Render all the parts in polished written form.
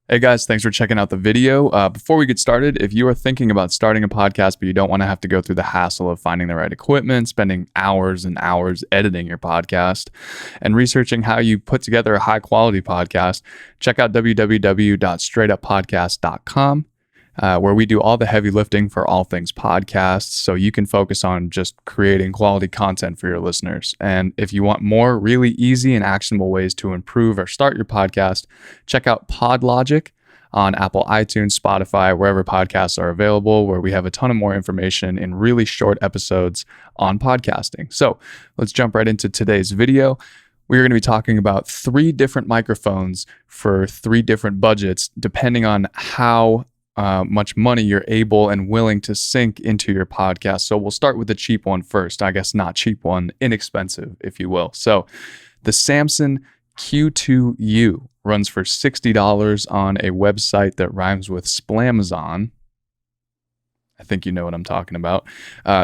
Hey guys, thanks for checking out the video. Before we get started, if you are thinking about starting a podcast, but you don't want to have to go through the hassle of finding the right equipment, spending hours and hours editing your podcast, and researching how you put together a high quality podcast, check out www.straightuppodcast.com. Where we do all the heavy lifting for all things podcasts, so you can focus on just creating quality content for your listeners. And if you want more really easy and actionable ways to improve or start your podcast, check out PodLogic on Apple iTunes, Spotify, wherever podcasts are available, where we have a ton of more information in really short episodes on podcasting. So let's jump right into today's video. We're going to be talking about 3 different microphones for 3 different budgets, depending on how much money you're able and willing to sink into your podcast. So we'll start with the cheap one first. I guess not cheap one, inexpensive, if you will. So the Samson Q2u runs for $60 on a website that rhymes with Splamazon. I think you know what I'm talking about.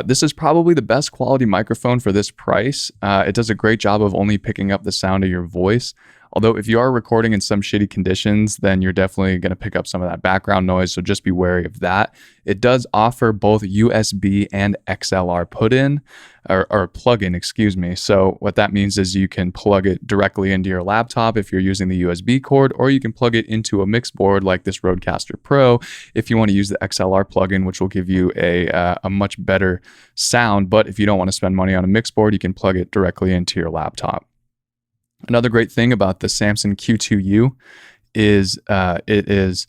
This is probably the best quality microphone for this price. It does a great job of only picking up the sound of your voice. Although if you are recording in some shitty conditions, then you're definitely going to pick up some of that background noise, so just be wary of that. It does offer both USB and XLR plug-in, excuse me. So what that means is you can plug it directly into your laptop if you're using the USB cord, or you can plug it into a mix board like this Rodecaster Pro if you want to use the XLR plug-in, which will give you a much better sound. But if you don't want to spend money on a mix board, you can plug it directly into your laptop. Another great thing about the Samson Q2u is it is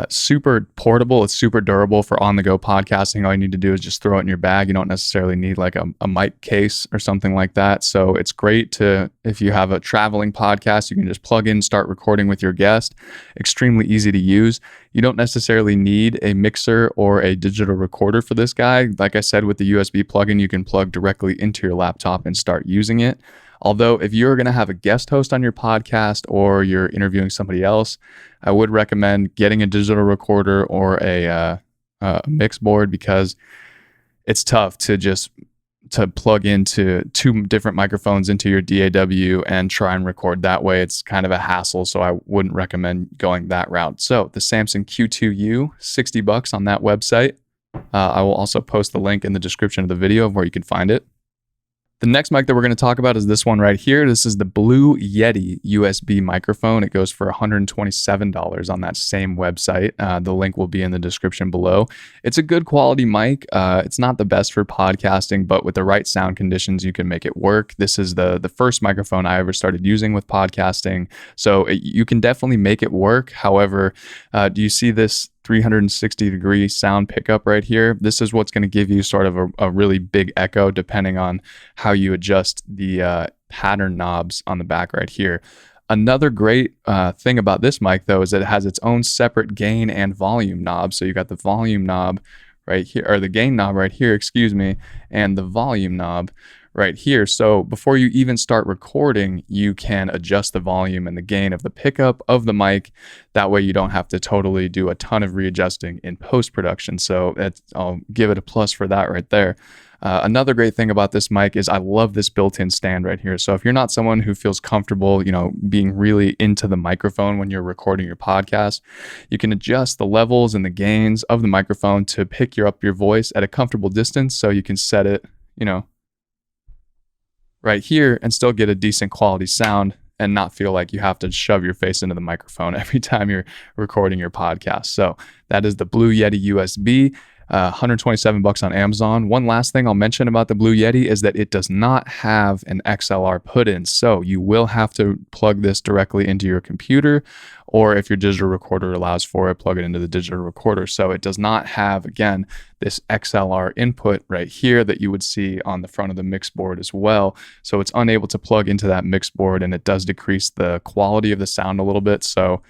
super portable. It's super durable for on-the-go podcasting. All you need to do is just throw it in your bag. You don't necessarily need like a mic case or something like that. So it's great if you have a traveling podcast, you can just plug in, start recording with your guest. Extremely easy to use. You don't necessarily need a mixer or a digital recorder for this guy. Like I said, with the USB plugin, you can plug directly into your laptop and start using it. Although if you're going to have a guest host on your podcast or you're interviewing somebody else, I would recommend getting a digital recorder or a mix board, because it's tough to plug into 2 different microphones into your DAW and try and record that way. It's kind of a hassle, so I wouldn't recommend going that route. So the Samson Q2u, $60 on that website. I will also post the link in the description of the video of where you can find it. The next mic that we're going to talk about is this one right here. This is the Blue Yeti USB microphone. It goes for $127 on that same website. The link will be in the description below. It's a good quality mic. It's not the best for podcasting, but with the right sound conditions, you can make it work. This is the first microphone I ever started using with podcasting, so you can definitely make it work. However, do you see this 360-degree sound pickup right here? This is what's going to give you sort of a really big echo depending on how you adjust the pattern knobs on the back right here. Another great thing about this mic, though, is that it has its own separate gain and volume knob. So you got the volume knob right here, or the gain knob right here, excuse me, and the volume knob right here. So before you even start recording, you can adjust the volume and the gain of the pickup of the mic. That way you don't have to totally do a ton of readjusting in post-production. So I'll give it a plus for that right there. Another great thing about this mic is I love this built-in stand right here. So if you're not someone who feels comfortable, being really into the microphone when you're recording your podcast, you can adjust the levels and the gains of the microphone to pick up your voice at a comfortable distance. So you can set it, right here and still get a decent quality sound and not feel like you have to shove your face into the microphone every time you're recording your podcast. So that is the Blue Yeti USB. $127 on Amazon. One last thing I'll mention about the Blue Yeti is that it does not have an XLR put-in, so you will have to plug this directly into your computer, or if your digital recorder allows for it, plug it into the digital recorder. So it does not have, again, this XLR input right here that you would see on the front of the mix board as well. So it's unable to plug into that mix board, and it does decrease the quality of the sound a little bit. So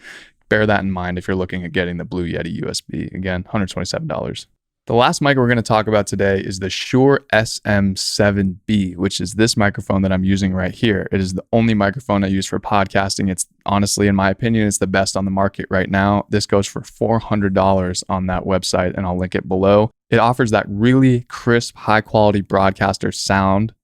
bear that in mind if you're looking at getting the Blue Yeti USB. Again, $127. The last mic we're going to talk about today is the Shure Sm7b, which is this microphone that I'm using right here. It is the only microphone I use for podcasting. It's honestly, in my opinion, it's the best on the market right now. This goes for $400 on that website, and I'll link it below. It offers that really crisp, high quality broadcaster sound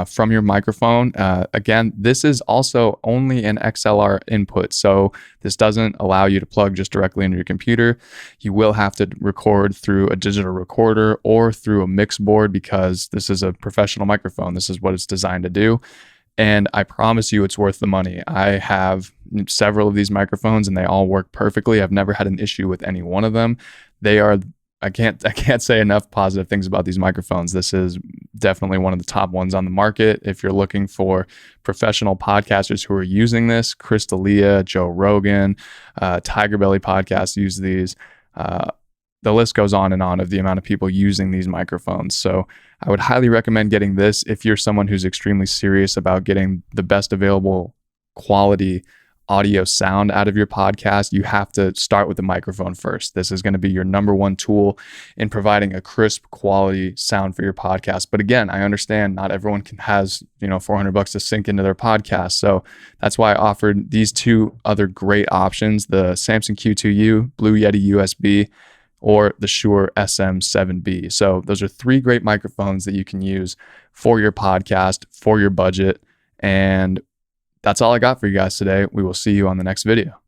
from your microphone. Again, this is also only an XLR input, so this doesn't allow you to plug just directly into your computer. You will have to record through a digital recorder or through a mix board because this is a professional microphone. This is what it's designed to do. And I promise you it's worth the money. I have several of these microphones and they all work perfectly. I've never had an issue with any one of them. They are, I can't say enough positive things about these microphones. This is definitely one of the top ones on the market. If you're looking for professional podcasters who are using this, Chris D'Elia, Joe Rogan, Tiger Belly podcast use these. The list goes on and on of the amount of people using these microphones. So I would highly recommend getting this if you're someone who's extremely serious about getting the best available quality audio sound out of your podcast. You have to start with the microphone first. This is going to be your number one tool in providing a crisp quality sound for your podcast. But again, I understand not everyone has, $400 to sink into their podcast. So that's why I offered these two other great options, the Samson Q2u, Blue Yeti USB, or the Shure Sm7b. So those are three great microphones that you can use for your podcast, for your budget. And that's all I got for you guys today. We will see you on the next video.